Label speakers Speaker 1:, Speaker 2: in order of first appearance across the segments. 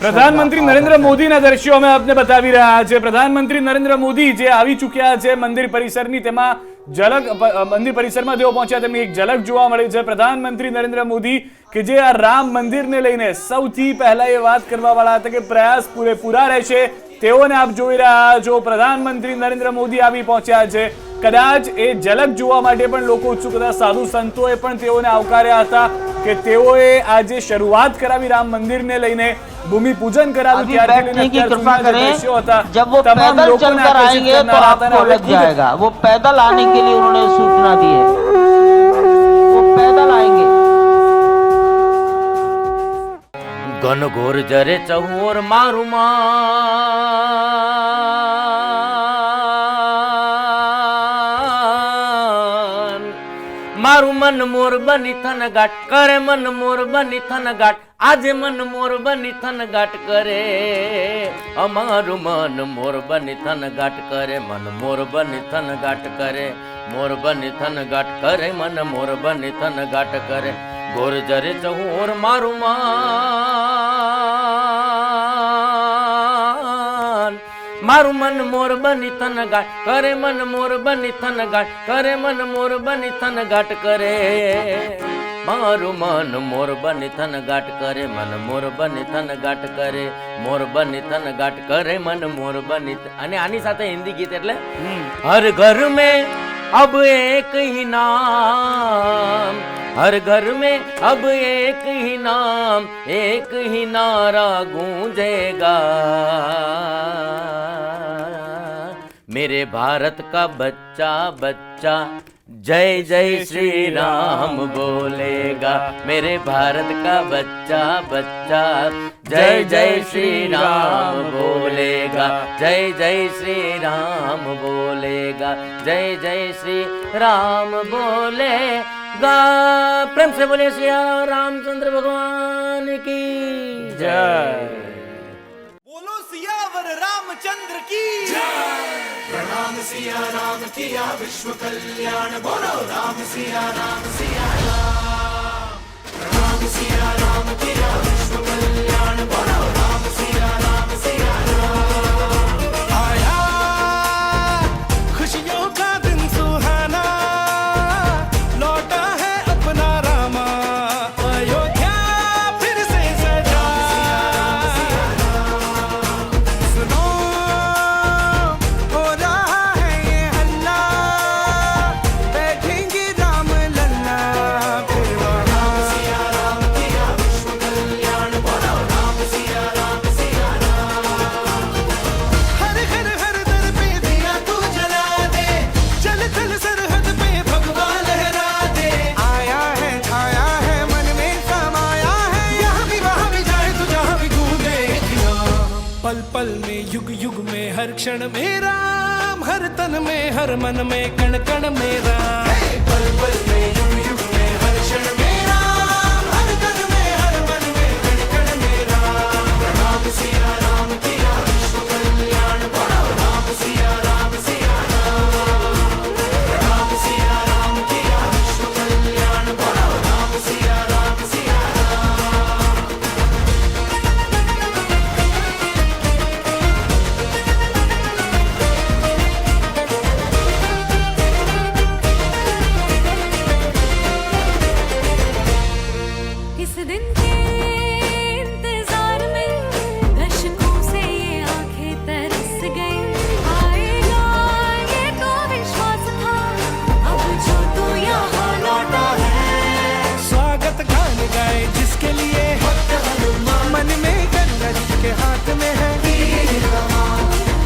Speaker 1: પ્રધાનમંત્રી નરેન્દ્ર મોદીના દ્રશ્યો અમે આપને બતાવી રહ્યા છે। પ્રધાનમંત્રી નરેન્દ્ર મોદી જે આવી ચૂક્યા છે મંદિર પરિસરની, તેમાં ઝલક મંદિર પરિસરમાં જેઓ પહોંચ્યા તેમની એક ઝલક જોવા મળી છે। પ્રધાનમંત્રી નરેન્દ્ર મોદી કે જે આ રામ મંદિરને લઈને સૌથી પહેલા એ વાત કરવા વાળા હતા કે પ્રયાસ પૂરેપૂરા રહેશે, તેઓને આપ જોઈ રહ્યા છો। પ્રધાનમંત્રી નરેન્દ્ર મોદી આવી પહોંચ્યા છે। કદાચ એ ઝલક જોવા માટે પણ લોકો ઉત્સુક હતા। સાધુ સંતોએ પણ તેઓને આવકાર્યા હતા કે તેઓએ આજે શરૂઆત કરાવી રામ મંદિરને લઈને, भूमि पूजन करावी,
Speaker 2: बैठने की कृपा करें। जब वो पैदल चलकर आएंगे तो आपको लग जाएगा। वो पैदल आने के लिए उन्होंने सूचना दी है, वो पैदल आएंगे।
Speaker 3: घन घोर जरे चहुर मारू मारू मन मोर बनी थन गाट करे, मन मोर बनी थन गाट आज मन मोर बनी थन गाट करे। अमारू मन मोर बनी थन गाट करे, मन मोर बनी थन गाट करे, मोर बनी थन गाट करे, मन मोर बनी थन गाट करे। गोर जरे चहुर मारू मारू मन मोर बनी थन गाट करे, मन मोर बनी थन गाट करे, मन मोर बनी थन गाट करे। मारू मन मोर बनी थन गाट करे, मन मोर बनी थन गाट करे, मोर बनी थन गाट करे, मन मोर बनी। અને આની સાથે હિન્દી ગીત એટલે હર ઘર में अब एक ही नाम, हर घर में अब एक ही नाम, एक ही नारा गूंजेगा, मेरे भारत का बच्चा बच्चा जय जय श्री राम बोलेगा, मेरे भारत का बच्चा बच्चा जय जय श्री राम बोलेगा, जय जय श्री राम बोलेगा, जय जय श्री राम बोलेगा। प्रेम से बोले सिया रामचंद्र भगवान की जय।
Speaker 4: बोलो सियावर रामचंद्र की जय। प्रणाम सिया राम किया विश्व कल्याण, बोलो राम सिया राम सिया राम। प्रणाम सिया राम किया विश्व कल्याण, बोलो राम सिया राम सिया राम। आया खुशियों का दिन सुहाना, लौटा है अपना रामा, अयोध्या फिर से सजा। सुनो हो रहा है ये हल्ला, बैठेंगे राम लल्ला फिर वहाँ। सिया राम किया विश्व कल्याण, बोलो राम सिया राम सिया राम। हर घर हर दर पे दिया तू जला दे, चल चल सरहद पे भगवा लहरा दे। आया है छाया है मन में समाया है, यहाँ भी वहाँ भी जाए तो जहाँ भी गूंजे नाम। पल पल में युग युग में हर क्षण में राम, हर तन में हर मन में कण कण में राम। पल पल में युग युग में हर क्षण में राम, हर तन में हर मन में कण कण में राम। प्रणाम सिया राम किया विश्व कल्याण, बोलो राम सिया राम सिया राम। प्रणाम सिया राम किया विश्व कल्याण, बोलो राम सिया राम सिया राम।
Speaker 5: इस दिन के इंतजार में दशकों से ये आंखें तरस गई, आएगा ये तो विश्वास था, अब जो तू यहाँ लौटा है।
Speaker 4: स्वागत गान गाए जिसके लिए, मन में गंगा जिसके हाथ में है।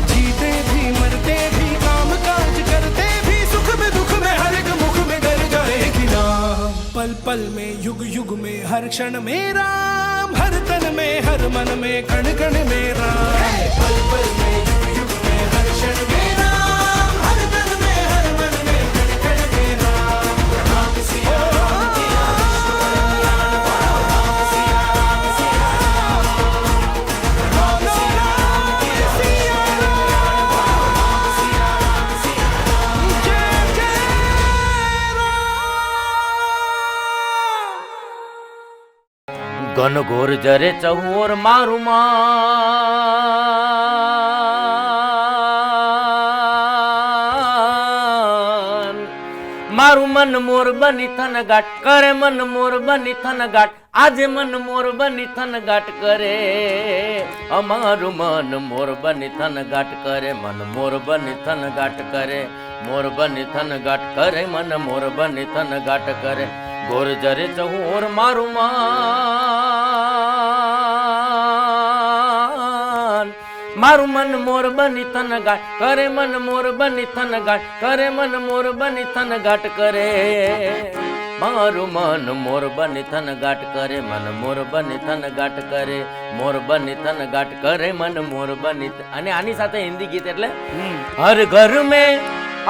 Speaker 4: जीते भी मरते भी काम काज करते भी, सुख में दुख में हर एक मुख में गर जाएगी नाम। पल पल में युग युग में हर क्षण में राम, हर तन में हर मन में कण कण में राम। पल पल में युग युग में हर क्षण में राम, हर तन में हर मन में कण कण में राम। प्रणाम सिया राम किया विश्व कल्याण, बोलो राम सिया राम सिया राम। प्रणाम सिया राम किया विश्व कल्याण, बोलो राम सिया राम सिया राम। जय जय राम।
Speaker 3: ઘન ઘોર જરે ચહુર મારું મારું મન મોર બની થન ગાટ કરે મન મોર બની થન ગાટ આજે મન મોર બની થન ગાટ કરે અમારું મન મોર બની થન ગાટ કરે મન મોર બની થન ગાટ કરે મોર બની થન ગાટ કરે મન મોર બની થન ગાટ કરે ગોર જરે ચહુર મારું મારું મન મોર બની થન ગાટ કરે મન મોર બની થન ગાટ કરે મન મોર બની થન ગાટ કરે મારું મન મોર બની થન ગાટ કરે મન મોર બની થન ગાટ કરે મોર બની થન ગાટ કરે મન મોર બની અને આની સાથે હિન્દી ગીત એટલે હર ઘર મેં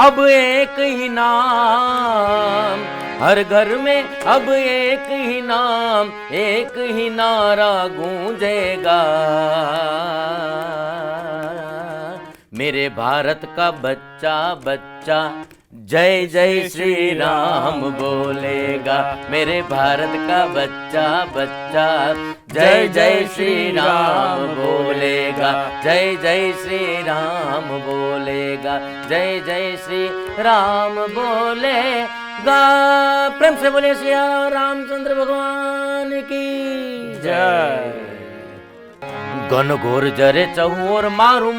Speaker 3: अब एक ही नाम हर घर में अब एक ही नाम एक ही नारा गूंजेगा मेरे भारत का बच्चा बच्चा जय जय श्री राम बोलेगा मेरे भारत का बच्चा बच्चा जय जय श्री राम बोलेगा जय जय श्री राम बोलेगा जय जय श्री राम बोलेगा प्रेम से बोले श्री रामचंद्र भगवान की जय घन घोर जरे चहुर मारू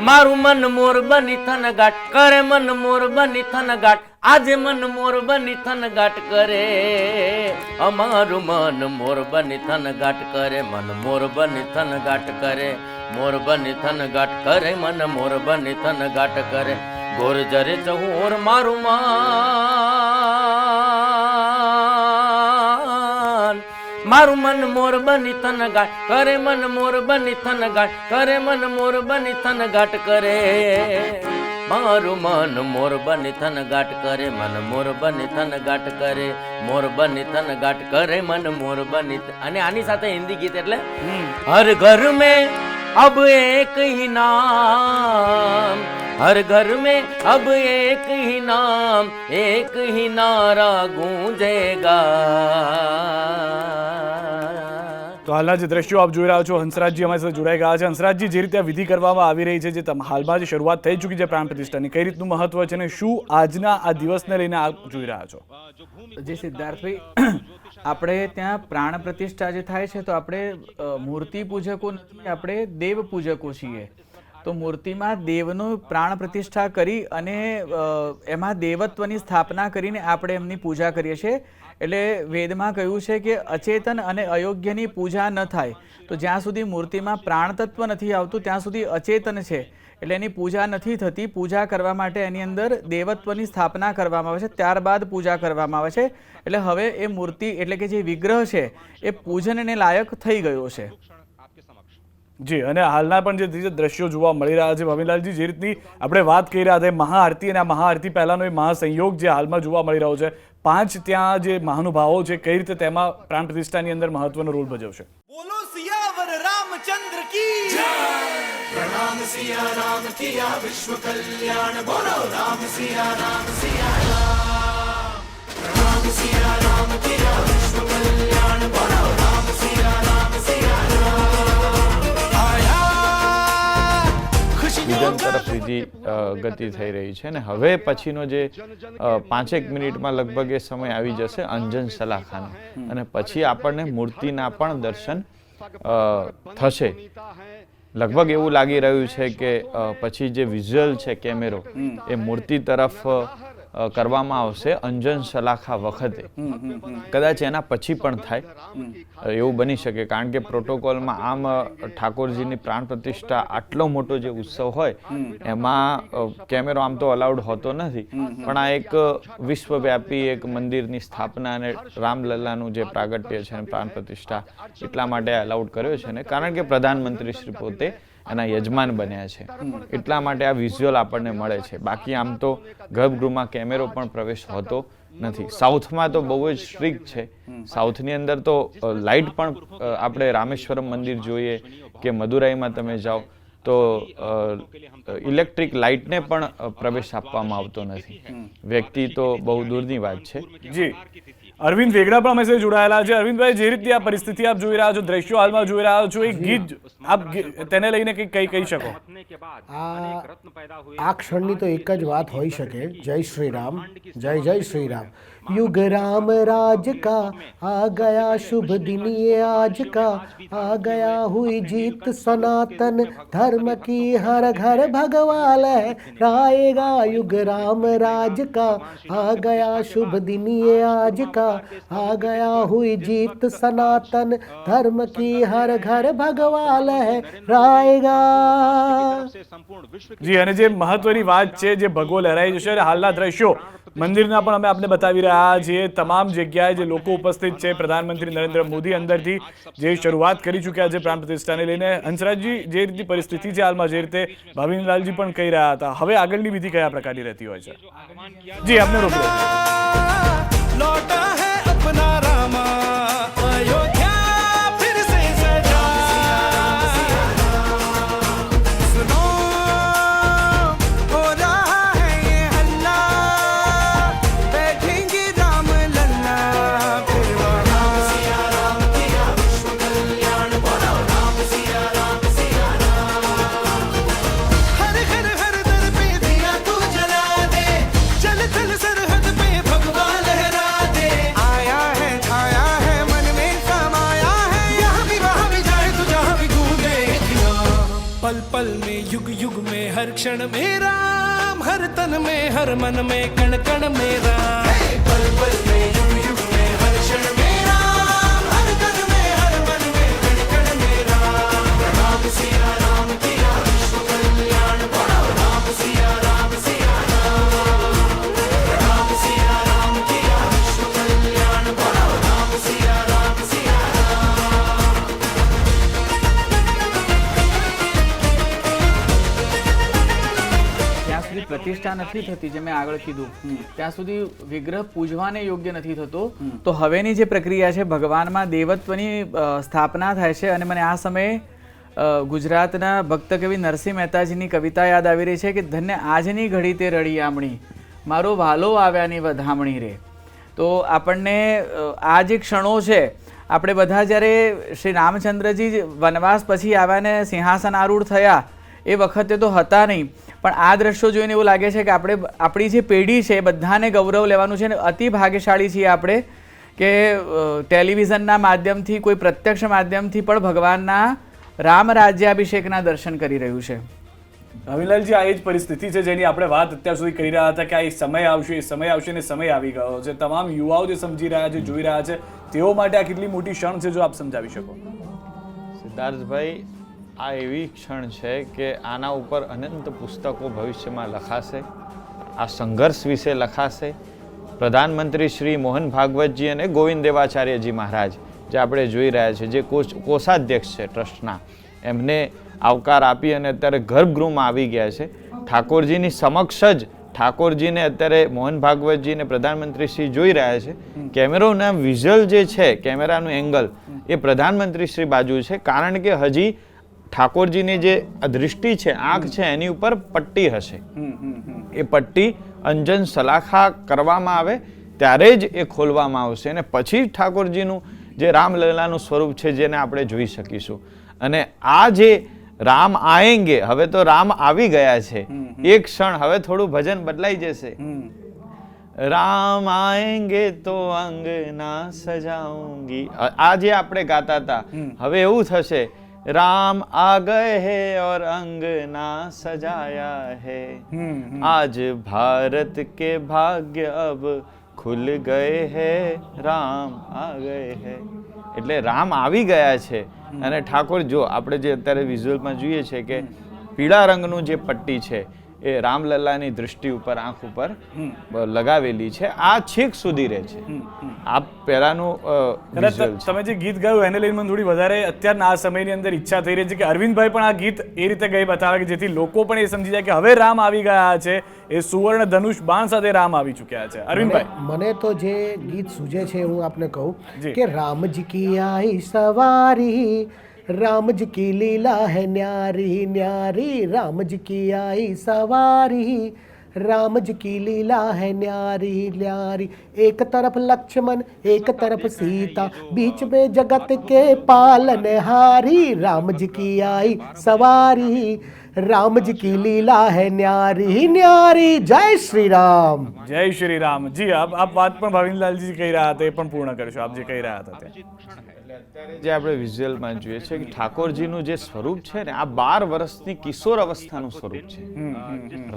Speaker 3: મારું મન મોર બની થન ગાટ કરે મન મોર બની થન ગાટ આજે મન મોર બની થન ગાટ કરે અમારું મન મોર બની થન ગાટ કરે મન મોર બની થન ગાટ કરે મોર બની થન ગાટ કરે મન મોર બની થન ગાટ કરે ગોર જરે ચહુર મારું મારું મન મોર બની થન ગાટ કરે મન મોર બની થન ગાટ કરે મન મોર બની થન ગાટ કરે મારું મન મોર બની થન ગાટ કરે મન મોર બની થન ગાટ કરે મોર બની થન ગાટ કરે મન મોર બની અને આની સાથે હિન્દી ગીત એટલે હર ઘર મેં अब एक ही नाम हर घर में अब एक ही नाम एक ही नारा गूंजेगा
Speaker 1: તો હાલના જે દ્રશ્યો આપ જોઈ રહ્યા છો હંસરાજજી અમારી સાથે જોડાઈ ગયા છે. હંસરાજજી, જે રીતે વિધિ કરવામાં આવી રહી છે, જે હાલમાં જે શરૂઆત થઈ ચૂકી છે પ્રાણ પ્રતિષ્ઠાની, કઈ રીતનું મહત્વ છે અને શું આજના આ દિવસને લઈને આપ જોઈ રહ્યા છો?
Speaker 6: જે સિદ્ધાર્થભાઈ, આપણે ત્યાં પ્રાણ પ્રતિષ્ઠા જે થાય છે તો આપણે મૂર્તિ પૂજકો નથી, આપણે દેવ પૂજકો છીએ. તો મૂર્તિમાં દેવનું પ્રાણ પ્રતિષ્ઠા કરી અને એમાં દેવત્વની સ્થાપના કરીને આપણે એમની પૂજા કરીએ છીએ. એટલે વેદમાં કહ્યું છે કે અચેતન અને અયોગ્યની પૂજા ન થાય. તો જ્યાં સુધી મૂર્તિમાં પ્રાણ તત્વ નથી આવતું ત્યાં સુધી અચેતન છે, એટલે એની પૂજા નથી થતી. પૂજા કરવા માટે એની અંદર દેવત્વની સ્થાપના કરવામાં આવે છે, ત્યારબાદ પૂજા કરવામાં આવે છે. એટલે હવે એ મૂર્તિ એટલે કે જે વિગ્રહ છે એ પૂજનને લાયક થઈ ગયો છે.
Speaker 1: જી, અને હાલના પણ જે દ્રશ્યો જોવા મળી રહ્યા છે ભવિલાલજી, જે રીતની આપણે વાત કરી રહ્યા હતા મહાઆરતી અને આ મહાઆરતી પહેલાનો એ મહાસંયોગ જે હાલમાં જોવા મળી રહ્યો છે, 5 ત્યાં જે મહાનુભાવો છે, કઈ રીતે તેમાં પ્રાણ પ્રતિષ્ઠાની અંદર મહત્વનો રોલ ભજવશે?
Speaker 4: बोलो सियावर रामचंद्र की जय प्रणाम सिया राम किया विश्व कल्याण बोलो राम सिया राम प्रणाम सिया राम किया विश्व कल्याण बोलो राम सिया आया खुशी
Speaker 7: વિધાન તરફ સીધી ગતિ થઈ રહી છે. અને હવે પછીનો જે 5 મિનિટમાં લગભગ એ સમય આવી જશે અંજન સલાખાનો, અને પછી આપણને મૂર્તિના પણ દર્શન થશે. લગભગ એવું લાગી રહ્યું છે કે પછી જે વિઝ્યુઅલ છે કેમેરો એ મૂર્તિ તરફ કરવામાં આવશે અંજન સલાખા વખતે. કદાચ એના પછી પણ થાય એવું બની શકે, કારણ કે પ્રોટોકોલમાં આમ ઠાકોરજીની પ્રાણ પ્રતિષ્ઠા આટલો મોટો જે ઉત્સવ હોય એમાં કેમેરો આમ તો અલાઉડ હોતો નથી, પણ આ એક વિશ્વવ્યાપી એક મંદિરની સ્થાપના અને રામલલ્લાનું જે પ્રાગટ્ય છે પ્રાણ પ્રતિષ્ઠા એટલા માટે અલાઉડ કર્યો છે ને, કારણ કે પ્રધાનમંત્રી શ્રી પોતે એના યજમાન બન્યા છે એટલા માટે આ વિઝ્યુઅલ આપણને મળે છે. બાકી આમ તો ગર્ભગૃહમાં કેમેરો પણ પ્રવેશ હોતો નથી. સાઉથમાં તો બહુ જ સ્ટ્રિક્ટ છે. સાઉથની અંદર તો લાઇટ પણ આપણે રામેશ્વરમ મંદિર જોઈએ કે મદુરાઈમાં તમે જાઓ તો ઇલેક્ટ્રિક લાઇટને પણ પ્રવેશ આપવામાં આવતો નથી. વ્યક્તિ તો બહુ દૂરની વાત છે.
Speaker 1: જી અરવિંદ વેગડા પણ અમે સાથે જોડાયેલા છે. અરવિંદભાઈ, જે રીતે આ પરિસ્થિતિ આપ જોઈ રહ્યા છો, દ્રશ્યો હાલમાં જોઈ રહ્યા છો, એક ગીત આપ તેને લઈને કંઈ કહી શકો?
Speaker 8: આ ક્ષણની તો એક જ વાત હોઈ શકે, જય શ્રી રામ, જય જય શ્રી રામ. युग राम राज का आ गया शुभ दिन ये आज का, आ गया हुई जीत सनातन धर्म की हर घर भगवा लहराएगा. युग राम राज का आ गया शुभ दिन ये आज का, आ गया हुई जीत सनातन धर्म की हर घर भगवा लहराएगा.
Speaker 1: જી, અને જે મહત્વની વાત છે, જે ભગવો લહેરાઈ જશે. હાલના દ્રશ્યો મંદિરના પણ અમે આપને બતાવી રહ્યા છીએ. તમામ જગ્યાએ જે લોકો ઉપસ્થિત છે, પ્રધાનમંત્રી નરેન્દ્ર મોદી અંદરથી જે શરૂઆત કરી ચૂક્યા છે પ્રાણ પ્રતિષ્ઠાને લઈને. હંસરાજજી, જે રીતની પરિસ્થિતિ છે હાલમાં, જે રીતે ભાવિનલાલજી પણ કહી રહ્યા હતા, હવે આગળની વિધિ કયા પ્રકારની રહેતી હોય છે? જી, આપને રોકલો.
Speaker 4: लौटा है अपना रामा अयोध्या फिर से सजा. सुनो हो रहा है ये हल्ला, बैठेंगे राम लल्ला फिर वहाँ. सिया राम किया विश्व कल्याण, बोलो राम सिया राम सिया राम. हर घर हर दर पे दिया तू जला दे, चल चल सरहद पे भगवा लहरा दे. आया है छाया है मन में समाया है, यहाँ भी वहाँ भी जाए तो जहाँ भी गूंजे दिया. पल पल में युग युग में हर क्षण में राम, हर तन में हर मन में कण कण में राम. पल पल में युग युग में हर क्षण में राम, हर तन में हर मन में कण कण में राम. राम सिया राम किया विश्व कल्याण, बोलो राम सिया राम सिया राम. राम सिया राम किया विश्व कल्याण, बोलो राम सिया राम सिया राम.
Speaker 6: જ્યાં સુધી પ્રતિષ્ઠા નથી થતી, જે મેં આગળ કીધું, ત્યાં સુધી વિગ્રહ પૂજવાને યોગ્ય નથી થતો. તો હવેની જે પ્રક્રિયા છે, ભગવાનમાં દેવત્વની સ્થાપના થાય છે. અને મને આ સમયે ગુજરાતના ભક્ત કવિ નરસિંહ મહેતાજીની કવિતા યાદ આવી રહી છે કે ધન્ય આજની ઘડી તે રડી આમણી, મારો વાલો આવ્યાની વધામણી રે. તો આપણને આ જે ક્ષણો છે, આપણે બધા જ્યારે શ્રી રામચંદ્રજી વનવાસ પછી આવ્યા ને સિંહાસન આરૂઢ થયા, એ વખતે તો હતા નહીં, પણ આ દ્રશ્યો જોઈને એવું લાગે છે કે આપણી જે પેઢી છે, એ બધાને ગૌરવ લેવાનું છે. અને અતિ ભાગ્યશાળી છીએ આપણે કે ટેલિવિઝનના માધ્યમથી, કોઈ પ્રત્યક્ષ માધ્યમથી પણ ભગવાનના રામ રાજ્યાભિષેકના દર્શન કરી રહ્યું છે.
Speaker 1: ભાવિનલાલજી, આ એ જ પરિસ્થિતિ છે જેની આપણે વાત અત્યાર સુધી કરી રહ્યા હતા કે આ સમય આવશે, એ સમય આવશે ને સમય આવી ગયો છે. તમામ યુવાઓ જે સમજી રહ્યા છે, જોઈ રહ્યા છે, તેઓ માટે આ કેટલી મોટી ક્ષણ છે, જો આપ સમજાવી શકો?
Speaker 7: સિદ્ધાર્થભાઈ, આ એવી ક્ષણ છે કે આના ઉપર અનંત પુસ્તકો ભવિષ્યમાં લખાશે. આ સંઘર્ષ વિશે લખાશે. પ્રધાનમંત્રી શ્રી મોહન ભાગવતજી અને ગોવિંદ દેવાચાર્યજી મહારાજ, જે આપણે જોઈ રહ્યા છીએ, જે કોષાધ્યક્ષ છે ટ્રસ્ટના, એમને આવકાર આપી અને અત્યારે ગર્ભગૃહમાં આવી ગયા છે. ઠાકોરજીની સમક્ષ જ ઠાકોરજીને અત્યારે મોહન ભાગવતજી અને પ્રધાનમંત્રી શ્રી જોઈ રહ્યા છે. કેમેરાના વિઝ્યુઅલ જે છે, કેમેરાનું એંગલ, એ પ્રધાનમંત્રી શ્રી બાજુ છે, કારણ કે હજી ઠાકોરજીની જે દૃષ્ટિ છે, આંખ છે, એની ઉપર પટ્ટી હશે. એ પટ્ટી અંજન સલાખા કરવામાં આવે ત્યારે જ એ ખોલવામાં આવશે, અને પછી ઠાકોરજીનું જે રામલલ્લાનું સ્વરૂપ છે, જેને આપણે જોઈ શકીશું. અને આ જે રામ આએંગે, હવે તો રામ આવી ગયા છે, એક ક્ષણ હવે થોડું ભજન બદલાઈ જશે. રામ આએંગે તો અંગના સજાઉંગી, આ જે આપણે ગાતા હતા, હવે એવું થશે, राम आ गए हैं और अंगना सजाया है, आज भारत के भाग्य अब खुल गए हैं, राम आ गए हैं. એટલે રામ આવી ગયા છે. અને ઠાકોર, જો આપણે જે અત્યારે વિઝ્યુઅલમાં જોઈએ છે કે પીળા રંગનું જે પટ્ટી છે, એ રામલલ્લાની દૃષ્ટિ ઉપર, આંખ ઉપર લગાવેલી છે. આ છેક સુધી રહે છે. આ પહેલાનું
Speaker 1: તમે જે ગીત ગાયું એને લઈને મને થોડી વધારે અત્યારના આ સમયની અંદર ઈચ્છા થઈ રહી છે કે અરવિંદભાઈ પણ આ ગીત એ રીતે ગઈ બતાવે કે જેથી લોકો પણ એ સમજી જાય કે હવે રામ આવી ગયા છે, એ સુવર્ણ ધનુષ બાણ સાથે રામ આવી ચૂક્યા છે. અરવિંદભાઈ,
Speaker 8: મને તો જે ગીત સૂજે છે, હું આપને કહું કે રામજી કી આઈ સવારી, राम जी की लीला है न्यारी न्यारी, राम जी की आई सवारी, राम जी की लीला है न्यारी न्यारी। एक तरफ लक्ष्मण एक तरफ सीता, बीच में जगत के पालनहारी, राम जी की आई सवारी, राम जी की लीला है न्यारी न्यारी। जय श्री राम।
Speaker 1: જય શ્રી રામ. જી આપ વાત પણ ભાવિનલાલજી કહી રહ્યા હતા, એ પણ પૂર્ણ કરશો આપ જે કહી રહ્યા હતા તે.
Speaker 7: જે આપણે વિઝ્યુઅલમાં જોઈએ છે કે ઠાકોરજીનું જે સ્વરૂપ છે ને આ 12 વર્ષની કિશોર અવસ્થાનું સ્વરૂપ છે.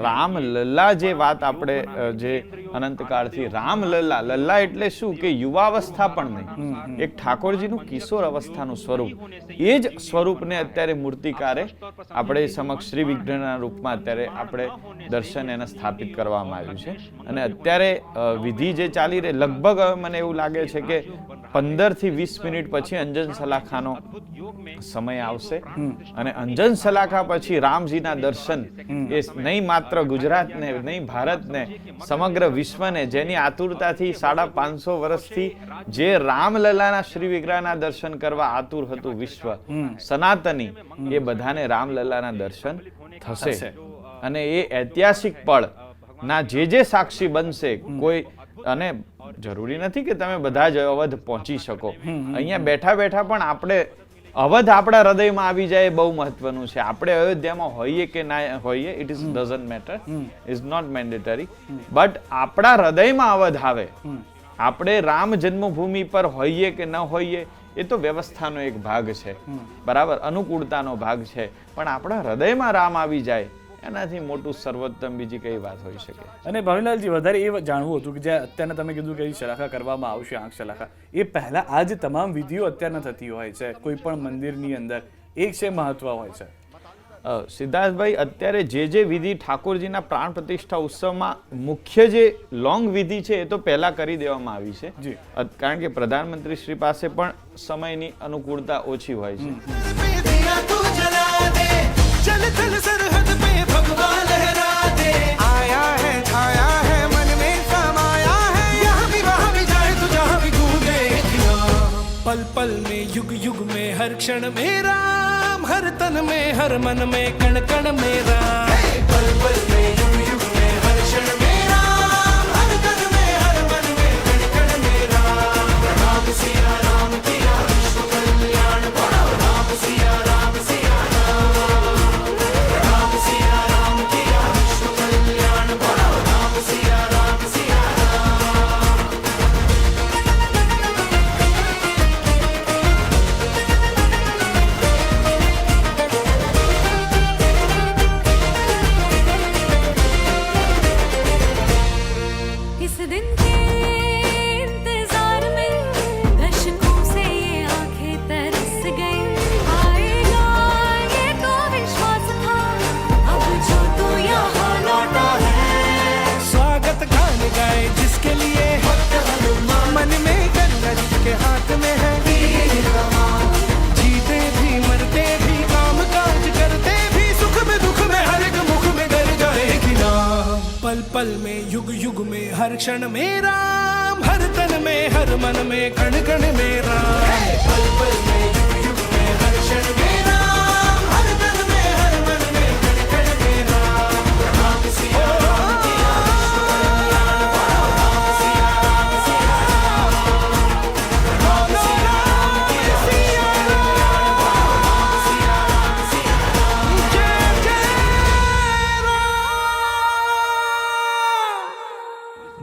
Speaker 7: રામ લલ્લા જે વાત આપણે જે અનંતકાળથી રામ લલ્લા, લલ્લા એટલે શું કે યુવાવસ્થા પણ નહીં, એક ઠાકોરજીનું કિશોર અવસ્થાનું સ્વરૂપ, એ જ સ્વરૂપને અત્યારે મૂર્તિકારે આપણે સમક્ષ શ્રી વિગ્રહના રૂપમાં અત્યારે આપણે દર્શન એને સ્થાપિત કરવામાં આવ્યું છે. અને અત્યારે વિધિ જે ચાલી રહી, લગભગ મને એવું લાગે છે કે 15 થી 20 મિનિટ પછી અંજન સલાખાનો સમય આવશે અને અંજન સલાખા પછી રામજીના દર્શન એ નહીં માત્ર ગુજરાતને, નહીં ભારતને, સમગ્ર વિશ્વને, જેની આતુરતાથી 550 વર્ષથી જે રામલલાના શ્રી વિગ્રહના દર્શન કરવા આતુર હતું વિશ્વ સનાતની, એ બધાને રામલલાના દર્શન થશે. અને એ ઐતિહાસિક પળ ના જે સાક્ષી બનશે કોઈ, અને જરૂરી નથી કે તમે બધા જ અવધ પહોંચી શકો, અહીંયા બેઠા બેઠા પણ આપણે અવધ આપણા હૃદયમાં આવી જાય એ બહુ મહત્વનું છે. આપણે અયોધ્યામાં હોઈએ કે ના હોઈએ, it is doesn't matter, is not mandatory, but આપણા હૃદયમાં અવધ આવે. આપણે રામ જન્મભૂમિ પર હોઈએ કે ન હોઈએ એ તો વ્યવસ્થાનો એક ભાગ છે, બરાબર, અનુકૂળતાનો ભાગ છે, પણ આપણા હૃદયમાં રામ આવી જાય એનાથી મોટું સર્વોત્તમ બીજી કઈ વાત હોઈ શકે.
Speaker 1: અને ભાવિનલાલજી વધારે એ જાણવું હતું કે જે અત્યારના તમે કીધું કે શલાખા કરવામાં આવશે, આંખ શલાખા, એ પહેલા આ જે તમામ વિધિઓ અત્યારના થતી હોય છે કોઈ પણ મંદિરની અંદર, એક છે મહત્વ હોય છે.
Speaker 7: સિદ્ધાર્થભાઈ, અત્યારે જે વિધિ ઠાકોરજીના પ્રાણ પ્રતિષ્ઠા ઉત્સવમાં મુખ્ય જે લોંગ વિધિ છે એ તો પહેલા કરી દેવામાં આવી છે, કારણ કે પ્રધાનમંત્રી શ્રી પાસે પણ સમયની અનુકૂળતા ઓછી હોય છે.
Speaker 4: चल चल सरहद पे भगवा लहरा दे, आया है छाया है मन में समाया है, यहाँ भी वहाँ भी जाए तो जहाँ भी गूंजे पल पल में युग युग में हर क्षण में राम, हर तन में हर मन में कण कण में राम, पल पल में युग युग में हर क्षण में राम, हर तन में हर मन में कण कण में राम, राम सिया राम किया विश्व कल्याण, बोलो राम सिया राम सिया
Speaker 5: इस दिन के इंतजार में दशकों से ये आंखें तरस गई, आएगा ये तो विश्वास था, अब जो तू यहाँ लौटा है,
Speaker 4: स्वागत गान गाए जिसके लिए मन में गंगा जिसके हाथ में है, जीते भी मरते भी काम काज करते भी, सुख में दुख में हर एक मुख में गर जाएगी नाम, पल पल में युग युग में हर क्षण में राम, हर तन में हर मन में कण कण में राम, पल पल में युग युग में हर क्षण में राम, हर तन में हर मन में कण कण में राम, राम सिया राम किया विश्व कल्याण, बोलो राम सिया राम सिया राम, राम सिया राम किया विश्व कल्याण, बोलो राम सिया राम सिया राम, जय जय राम।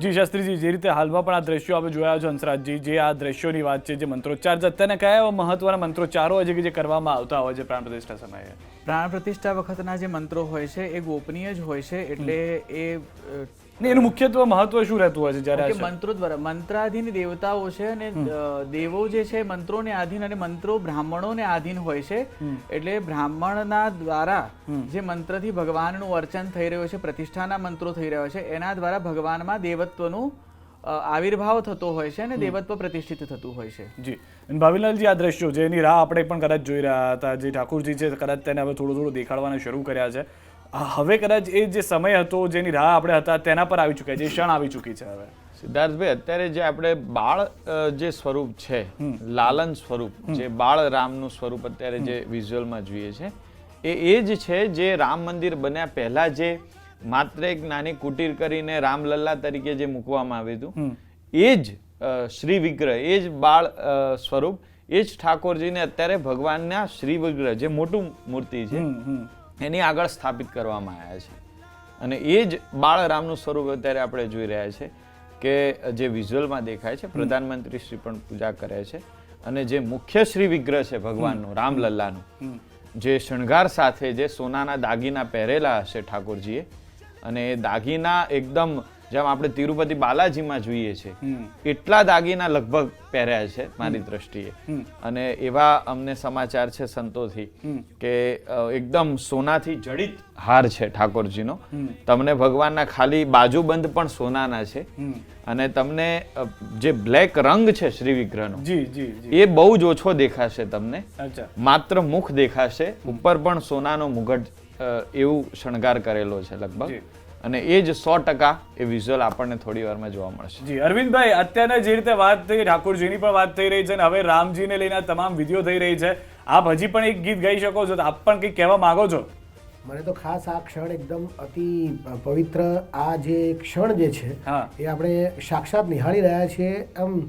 Speaker 1: જી શાસ્ત્રીજી, જે રીતે હાલમાં પણ આ દ્રશ્યો આપણે જોયા છે હંસરાજજી, જે આ દ્રશ્યોની વાત છે, જે મંત્રોચ્ચાર છે, અત્યારના કયા એવા મહત્વના મંત્રોચ્ચારો હોય છે કે જે કરવામાં આવતા હોય છે પ્રાણ પ્રતિષ્ઠા સમયે?
Speaker 6: પ્રાણ પ્રતિષ્ઠા વખતના જે મંત્રો હોય છે એ ગોપનીય જ હોય છે, એટલે એ
Speaker 1: ને એનું મુખ્યત્વે મહત્વ શું રહેતું હોય છે જ્યારે
Speaker 6: કે મંત્રો દ્વારા, મંત્રાધીન દેવતાઓ છે અને દેવો જે છે મંત્રોને આધીન, અને મંત્રો બ્રાહ્મણોને આધીન હોય છે, એટલે બ્રાહ્મણના દ્વારા જે મંત્રથી ભગવાનનું અર્ચન થઈ રહ્યું છે, પ્રતિષ્ઠાના મંત્રો થઈ રહ્યા છે, એના દ્વારા ભગવાનમાં દેવત્વનું આવિર્ભાવ થતો હોય છે અને દેવત્વ પ્રતિષ્ઠિત થતું હોય છે.
Speaker 1: જી, અને ભાવિનલાલજી, આ દ્રશ્યો જેની રાહ આપણે પણ કદાચ જોઈ રહ્યા હતા, જે ઠાકોરજી છે કદાચ તેને હવે થોડું થોડું દેખાડવાના શરૂ કર્યા છે, હવે કદાચ એ જે સમય હતો જેની રાહ આપણે હતા તેના પર આવી ચૂક્યા છે, એ ક્ષણ આવી ચૂકી છે હવે.
Speaker 7: સિદ્ધાર્થભાઈ, અત્યારે જે આપણે બાળ જે સ્વરૂપ છે, લાલન સ્વરૂપ, જે બાળ રામનું સ્વરૂપ અત્યારે જે વિઝ્યુઅલમાં જોઈએ છે, એ જ છે જે રામ મંદિર બન્યા પહેલા જે માત્ર એક નાની કુટીર કરીને રામલલ્લા તરીકે જે મૂકવામાં આવ્યું હતું, એ જ શ્રી વિગ્રહ, એ જ બાળ સ્વરૂપ, એ જ ઠાકોરજીને અત્યારે ભગવાનના શ્રી વિગ્રહ જે મોટું મૂર્તિ છે એની આગળ સ્થાપિત કરવામાં આવ્યા છે. અને એ જ બાળ રામનું સ્વરૂપ અત્યારે આપણે જોઈ રહ્યા છે કે જે વિઝ્યુઅલમાં દેખાય છે. પ્રધાનમંત્રી શ્રી પણ પૂજા કરે છે અને જે મુખ્ય શ્રી વિગ્રહ છે ભગવાનનું, રામલલ્લાનું, જે શણગાર સાથે જે સોનાના દાગીના પહેરેલા હશે ઠાકોરજીએ, અને એ દાગીના એકદમ જેમ આપણે તિરુપતિ બાલાજીમાં જોઈએ છે એટલા દાગીના લગભગ પહેર્યા છે મારી દ્રષ્ટિએ. અને એવા અમને સમાચાર છે સંતોથી કે એકદમ સોનાથી જડિત હાર છે ઠાકોરજીનો. તમને ભગવાનના ખાલી બાજુબંધ પણ સોનાના છે. અને તમને જે બ્લેક રંગ છે શ્રી વિગ્રહનો એ બહુ જ ઓછો દેખાશે તમને. માત્ર મુખ દેખાશે, ઉપર પણ સોનાનો મુગટ એવું શણગાર કરેલો છે લગભગ. અને એ જ 100% એ વિઝ્યુઅલ આપણને થોડી વારમાં જોવા મળશે.
Speaker 1: જી અરવિંદભાઈ, અત્યારે જે રીતે વાત થઈ ઠાકોરજીની પણ વાત થઈ રહી છે અને હવે રામજીને લઈને તમામ વિડીયો થઈ રહી છે, આપ હજી પણ એક ગીત ગાઈ શકો છો, તો આપ પણ કંઈક કહેવા માંગો છો?
Speaker 8: મને તો ખાસ આ ક્ષણ એકદમ અતિ પવિત્ર, આ જે ક્ષણ જે છે એ આપણે સાક્ષાત નિહાળી રહ્યા છીએ. આમ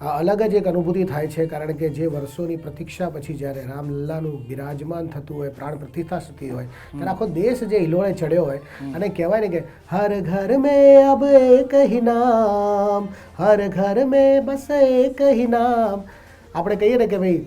Speaker 8: અલગ જ એક અનુભૂતિ થાય છે, કારણ કે જે વર્ષોની પ્રતીક્ષા પછી જ્યારે રામલલ્લાનું બિરાજમાન થતું હોય, પ્રાણ પ્રતિષ્ઠા થતી હોય, ત્યારે આખો દેશ જે હિલોળે ચડ્યો હોય અને કહેવાય ને કે હર ઘર મેં અબ એક હી નામ, હર ઘર મેં બસ એક હી નામ. આપણે કહીએ ને કે ભાઈ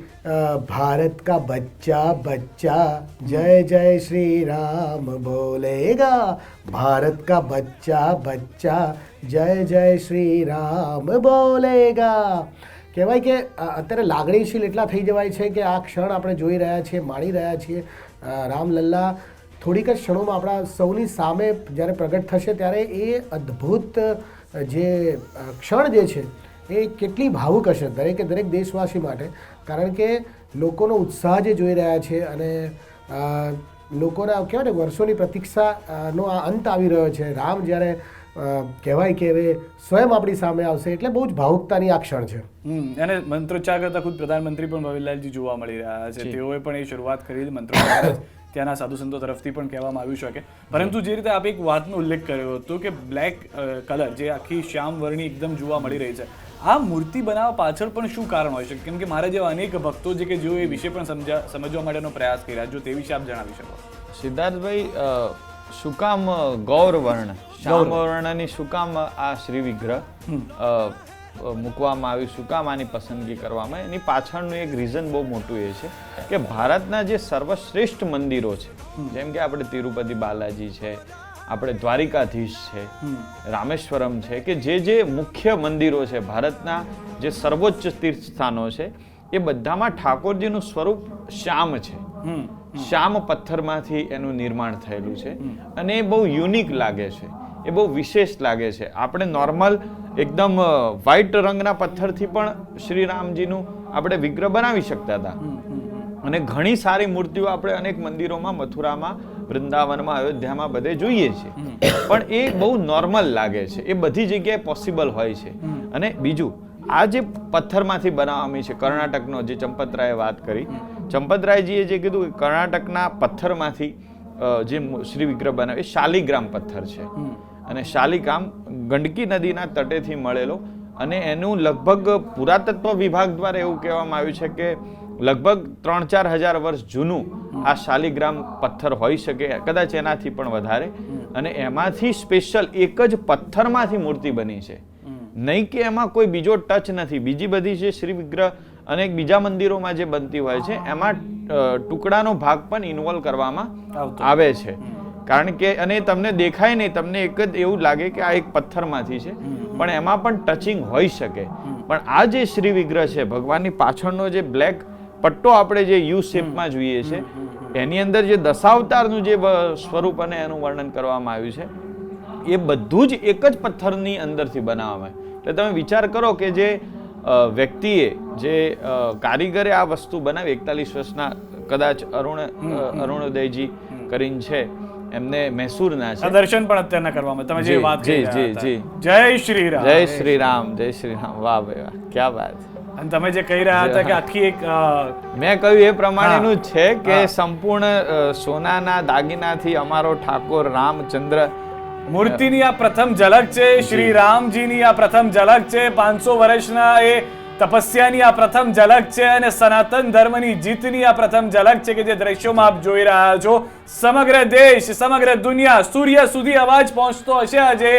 Speaker 8: ભારત કા બચ્ચા બચ્ચા જય જય શ્રી રામ બોલેગા, ભારત કા બચ્ચા બચ્ચા જય જય શ્રી રામ બોલેગા. કહેવાય કે અત્યારે લાગણીશીલ એટલા થઈ જવાય છે કે આ ક્ષણ આપણે જોઈ રહ્યા છીએ, માણી રહ્યા છીએ. રામલલ્લા થોડીક જ ક્ષણોમાં આપણા સૌની સામે જ્યારે પ્રગટ થશે ત્યારે એ અદ્ભુત જે ક્ષણ જે છે એ કેટલી ભાવુક હશે દરેકે દરેક દેશવાસી માટે. કારણ કે લોકોનો ઉત્સાહ જે જોઈ રહ્યા છે અને લોકોના કહેવાય ને વર્ષોની પ્રતીક્ષાનો આ અંત આવી રહ્યો છે. રામ જ્યારે કહેવાય કે હવે સ્વયં આપણી સામે આવશે એટલે બહુ જ ભાવુકતાની આ ક્ષણ છે.
Speaker 1: અને મંત્રોચ્ચાર કરતા ખુદ પ્રધાનમંત્રી પણ ભવિલાલજી જોવા મળી રહ્યા છે. તેઓએ પણ એ શરૂઆત કરી મંત્રોચ્ચાર ત્યાંના સાધુ સંતો તરફથી પણ કહેવામાં આવ્યું શકે. પરંતુ જે રીતે આપે એક વાતનો ઉલ્લેખ કર્યો હતો કે બ્લેક કલર જે આખી શ્યામ વર્ણી એકદમ જોવા મળી રહી છે, આ મૂર્તિ બનાવવા પાછળ પણ શું કારણ હોય શકે? કેમ કે મારા જેવા અનેક ભક્તો છે કે જેઓ એ વિશે પણ સમજવા માટેનો પ્રયાસ કર્યા, જો તે વિશે આપ જણાવી શકો.
Speaker 7: સિદ્ધાર્થભાઈ, શું કામ ગૌર વર્ણ, શ્યામ વર્ણની શું કામ આ શ્રી વિગ્રહ મૂકવામાં આવ્યું, શું કામ આની પસંદગી કરવામાં? એની પાછળનું એક રીઝન બહુ મોટું એ છે કે ભારતના જે સર્વશ્રેષ્ઠ મંદિરો છે, જેમ કે આપણે તિરુપતિ બાલાજી છે, આપણે દ્વારિકાધીશ છે, રામેશ્વરમ છે, કે જે મુખ્ય મંદિરો છે ભારતના, જે સર્વોચ્ચ તીર્થ સ્થાનો છે, એ બધામાં ઠાકોરજીનું સ્વરૂપ શ્યામ છે. શ્યામ પથ્થરમાંથી એનું નિર્માણ થયેલું છે અને એ બહુ યુનિક લાગે છે, એ બહુ વિશેષ લાગે છે. આપણે નોર્મલ એકદમ વ્હાઈટ રંગના પથ્થરથી પણ શ્રી રામજીનું આપણે વિગ્રહ બનાવી શકતા હતા. અને ઘણી સારી મૂર્તિઓ આપણે અનેક મંદિરોમાં, મથુરામાં, વૃંદાવનમાં, અયોધ્યામાં બધે જોઈએ છીએ, પણ એ બહુ નોર્મલ લાગે છે. એ બધી જગ્યાએ પોસિબલ હોય છે. અને બીજું, આ જે પથ્થરમાંથી બનાવવામાં છે, કર્ણાટકનો જે ચંપતરાયે વાત કરી, ચંપતરાયજીએ જે કીધું કે કર્ણાટકના પથ્થરમાંથી જે શ્રી વિગ્રહ બનાવે એ શાલિગ્રામ પથ્થર છે. અને શાલિગ્રામ ગંડકી નદીના તટેથી મળેલો, અને એનું લગભગ પુરાતત્વ વિભાગ દ્વારા એવું કહેવામાં આવ્યું છે કે લગભગ 3-4 હજાર વર્ષ જૂનું આ શાલિગ્રામ પથ્થર હોઈ શકે, કદાચ એનાથી પણ વધારે. અને એમાંથી સ્પેશિયલ એક જ પથ્થરમાંથી મૂર્તિ બની છે, નહીં કે એમાં કોઈ બીજો ટચ નથી. બીજી બધી જે શ્રી વિગ્રહ અને બીજા મંદિરોમાં જે બનતી હોય છે એમાં ટુકડાનો ભાગ પણ ઇન્વોલ્વ કરવામાં આવે છે. કારણ કે અને તમને દેખાય નહીં, તમને એક જ એવું લાગે કે આ એક પથ્થરમાંથી છે, પણ એમાં પણ ટચિંગ હોઈ શકે. પણ આ જે શ્રી વિગ્રહ છે, ભગવાનની પાછળનો જે બ્લેક પટ્ટો આપણે જે યુ શેપમાં જોઈએ છે, એની અંદર જે દશાવતારનું જે સ્વરૂપ અને એનું વર્ણન કરવામાં આવ્યું છે, એ બધું જ એક જ પથ્થરની અંદરથી બનાવવામાં આવે. એટલે તમે વિચાર કરો કે જે વ્યક્તિએ, જે કારીગરે આ વસ્તુ બનાવી, 41 વર્ષના કદાચ અરુણોદયજી કરીને છે, એમને મૈસૂરના છે.
Speaker 1: આ દર્શન પણ અત્યારના કરવામાં તમે જે
Speaker 7: જી,
Speaker 1: વાત કરી
Speaker 7: જી,
Speaker 1: રહ્યા
Speaker 7: જી,
Speaker 1: હતા.
Speaker 7: જી.
Speaker 1: જય શ્રી રામ.
Speaker 7: જય શ્રી રામ, જય શ્રી રામ. વાહ ભાઈ વાહ, ક્યાં વાત.
Speaker 1: અને તમે જે કહી રહ્યા હતા કે આખી એક
Speaker 7: મેં કહ્યું એ પ્રમાણેનું જ છે કે
Speaker 1: હા.
Speaker 7: સંપૂર્ણ સોનાના દાગીનાથી અમારો ઠાકોર રામચંદ્ર
Speaker 1: મૂર્તિની આ પ્રથમ ઝલક છે. શ્રી રામજીની આ પ્રથમ ઝલક છે. 500 વર્ષના એ તપસ્યાની આ પ્રથમ ઝલક છે અને સનાતન ધર્મની જીતની આ પ્રથમ ઝલક છે કે જે દ્રશ્યોમાં આપ જોઈ રહ્યા છો. સમગ્ર દેશ, સમગ્ર દુનિયા, સૂર્ય સુધી અવાજ પહોંચતો હશે આજે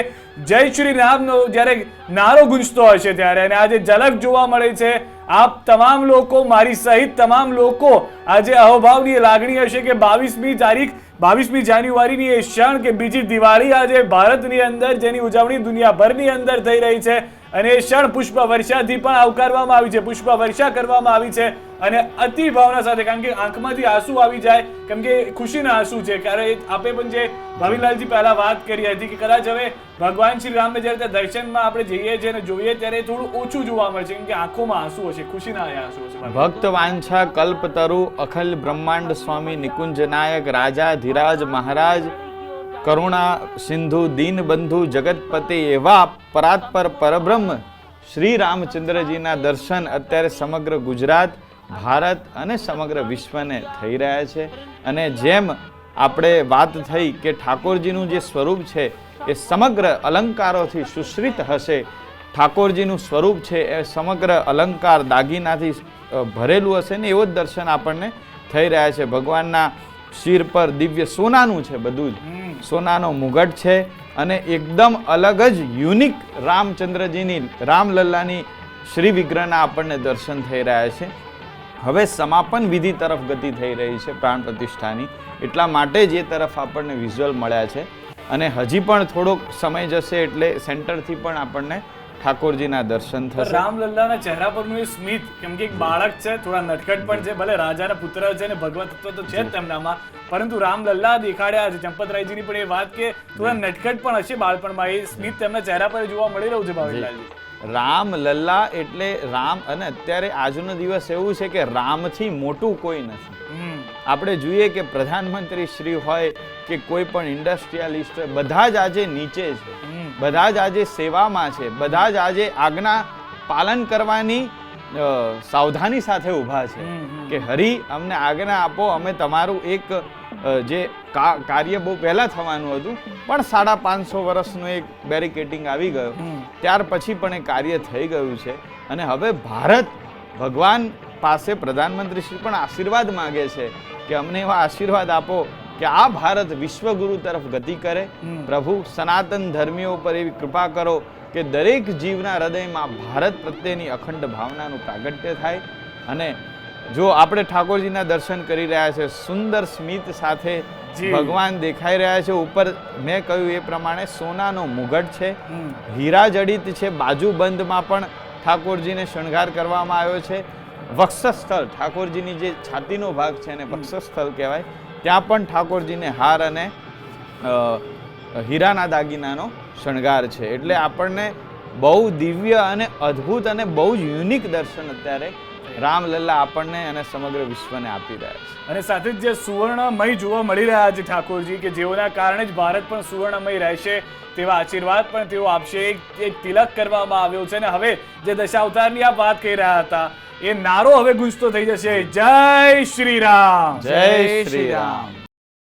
Speaker 1: જય શ્રી રામનો જ્યારે નારો ગુંજતો હશે ત્યારે. અને આજે ઝલક જોવા મળે છે. આપ તમામ લોકો, મારી સહિત તમામ લોકો આજે અહોભાવની એ લાગણી હશે કે 22મી તારીખ 22મી જાન્યુઆરીની એ ક્ષણ કે બીજી દિવાળી આજે ભારતની અંદર જેની ઉજવણી દુનિયાભરની અંદર થઈ રહી છે અને એ ક્ષણ પુષ્પ વર્ષાથી પણ આવકારવામાં આવી છે, પુષ્પ વર્ષા કરવામાં આવી છે અને અતિ ભાવના સાથે, કારણ કે આંખમાંથી આંસુ આવી જાય, કેમ કે ખુશીના આંસુ છે. કારણ આપે પણ જે ભાવિનલાલજી પહેલા વાત કરી હતી કે કદાચ હવે ભગવાન શ્રી રામને જ્યારે દર્શનમાં આપણે જઈએ છીએ અને જોઈએ ત્યારે થોડું ઓછું જોવા મળશે, કેમ કે આંખોમાં આંસુ હશે, ખુશીના આંસુ હશે.
Speaker 7: ભક્ત વાંછા કલ્પતરુ અખિલ બ્રહ્માંડ સ્વામી નિકુંજ નાયક રાજા ધીરાજ મહારાજ કરુણા સિંધુ દીન બંધુ જગતપતિ એવા પરાત્પર પરબ્રહ્મ શ્રી રામચંદ્રજીના દર્શન અત્યારે સમગ્ર ગુજરાત, ભારત અને સમગ્ર વિશ્વને થઈ રહ્યા છે. અને જેમ આપણે વાત થઈ કે ઠાકોરજીનું જે સ્વરૂપ છે એ સમગ્ર અલંકારોથી સુશ્રિત હશે. ઠાકોરજીનું સ્વરૂપ છે એ સમગ્ર અલંકાર દાગીનાથી ભરેલું હશે ને એવો જ દર્શન આપણને થઈ રહ્યા છે. ભગવાનના શિર પર દિવ્ય સોનાનું છે, બધું જ સોનાનો મુગટ છે અને એકદમ અલગ જ યુનિક રામચંદ્રજીની રામલલ્લાની શ્રી વિગ્રહના આપણને દર્શન થઈ રહ્યા છે. હવે સમાપન વિધિ તરફ ગતિ થઈ રહી છે પ્રાણ પ્રતિષ્ઠાની, એટલા માટે જ એ તરફ આપણને વિઝ્યુઅલ મળ્યા છે અને હજી પણ થોડોક સમય જશે એટલે સેન્ટરથી પણ આપણને ઠાકોરજીના દર્શન થશે.
Speaker 1: રામલલ્લાના ચહેરા પરનું એ સ્મિત, કેમ કે એક બાળક છે, થોડા નટખટ પણ છે, ભલે રાજાના પુત્ર છે ને ભગવત તત્વ તો છે જ તેમનામાં, પરંતુ રામલલ્લા દેખાડ્યા છે. ચંપતરાયજીની પણ એ વાત કે થોડા નટખટ પણ હશે બાળપણમાં, એ સ્મિત તેમના ચહેરા પર જોવા મળી રહ્યું છે ભાવિનલાલજી.
Speaker 7: રામલલ્લા એટલે રામ, અને અત્યારે આજનો દિવસ એવું છે કે રામથી મોટું કોઈ નથી. આપણે જોઈએ કે પ્રધાનમંત્રી શ્રી હોય કે કોઈ પણ ઇન્ડસ્ટ્રીયાલિસ્ટ હોય, બધા જ આજે નીચે છે, બધા જ આજે સેવામાં છે, બધા જ આજે આજ્ઞા પાલન કરવાની સાવધાની સાથે ઊભા છે કે હરી અમને આજ્ઞા આપો, અમે તમારું એક જે કાર્ય બહુ પહેલા થવાનું હતું પણ 550 વર્ષનું એક બેરિકેટિંગ આવી ગયો, ત્યાર પછી પણ એ કાર્ય થઈ ગયું છે. અને હવે ભારત ભગવાન પાસે પ્રધાનમંત્રી શ્રી પણ આશીર્વાદ માગે છે કે અમને એવા આશીર્વાદ આપો કે આ ભારત વિશ્વગુરુ તરફ ગતિ કરે. પ્રભુ સનાતન ધર્મીઓ પર એવી કૃપા કરો કે દરેક જીવના હૃદયમાં ભારત પ્રત્યેની અખંડ ભાવનાનું પ્રાગટ્ય થાય. અને જો આપણે ઠાકોરજીના દર્શન કરી રહ્યા છે, સુંદર સ્મિત સાથે ભગવાન દેખાઈ રહ્યા છે. ઉપર મેં કહ્યું એ પ્રમાણે સોનાનો મુગટ છે, હીરા જડિત છે, બાજુબંધમાં પણ ઠાકોરજીને શણગાર કરવામાં આવ્યો છે. વક્ષસ્થળ, ઠાકોરજીની જે છાતીનો ભાગ છે એને વક્ષસ્થળ કહેવાય, ત્યાં પણ ઠાકોરજીને હાર અને હીરાના દાગીનાનો શણગાર છે. એટલે આપણને બહુ દિવ્ય અને અદ્ભુત અને બહુ જ યુનિક દર્શન અત્યારે રામલલ્લા આપણને અને સમગ્ર વિશ્વને આપી રહ્યા છે.
Speaker 1: અને સાથે જ જે સુવર્ણમય જોવા મળી રહ્યા છે ઠાકોરજી, કે જેઓના કારણે જ ભારત પણ સુવર્ણમય રહેશે તેવા આશીર્વાદ પણ તેઓ આપશે. એક તિલક કરવામાં આવ્યો છે અને હવે જે દશાવતારની આપ વાત કહી રહ્યા હતા એ નારો હવે ગુંજતો થઈ જશે. જય શ્રી રામ,
Speaker 7: જય શ્રી રામ.